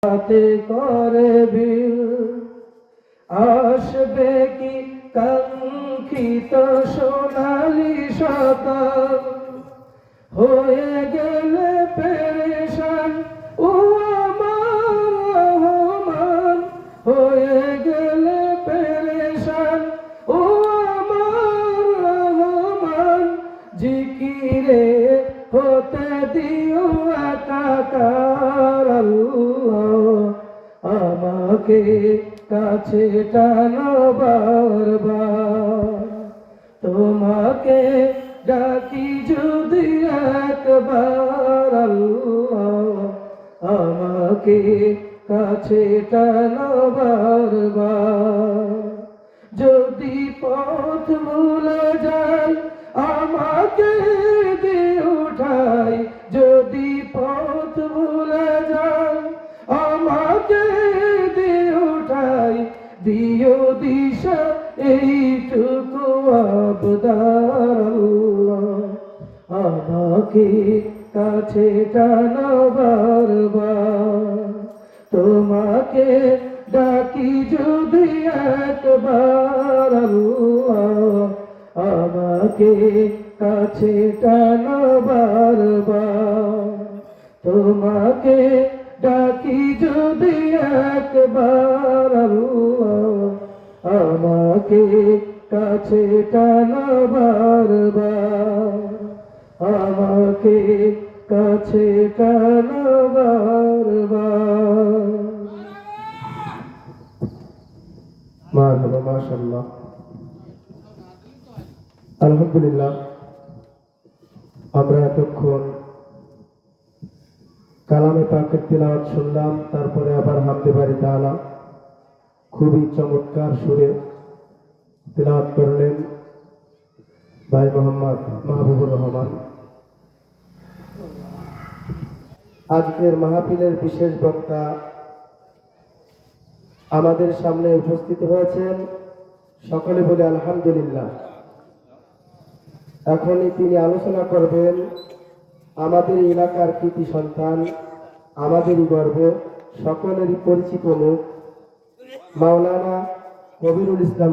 হাতে করে বিল আসবে কি কাঙ্ক্ষিত সোনালি সকাল হয়ে গেলে পেরেশান ও আমার রহমান হয়ে গেলে পেরেশান ও আমার রহমান জিকিরে হতে দিও একাকার আল্লাহ আমাকে কাছে টানো বারবার তোমাকে ডাকি যদি একবার আল্লাহ আমাকে কাছে টানো বারবার যদি পথ ভুলে যাই আমাকে দিয়ে উঠাই যদি পথ ভুলে যাই আমাকে দিয়ে উঠাই দিও দিশা এইটুকু আবদার আল্লাহ আমাকে কাছে টানো বারবার তোমাকে ডাকি যদি একবার আল্লাহ আমাকে কাছে টানো বারবার তোমাকে ডাকি যদি একবার আল্লাহ আমাকে কাছে টানো বারবার আমাকে কাছে টানো বারবার। মাশাআল্লাহ মাশাআল্লাহ আলহামদুলিল্লাহ। আমরা এতক্ষণ কালামে পাকের তিলাওয়াত শুনলাম, তারপরে আবার হামদে বাড়ি তাআলা খুবই চমৎকার সুরে তিলাওয়াত করলেন ভাই মোহাম্মদ মাহবুবুর রহমান। আজকের মাহফিলের বিশেষ বক্তা আমাদের সামনে উপস্থিত হয়েছেন, সকলে বলে আলহামদুলিল্লাহ। এখনই তিনি আলোচনা করবেন আমাদের এলাকার কৃতি সন্তান, আমাদেরই গর্ব, সকলেরই পরিচিত মুখ মাওলানা কবিরুল ইসলাম।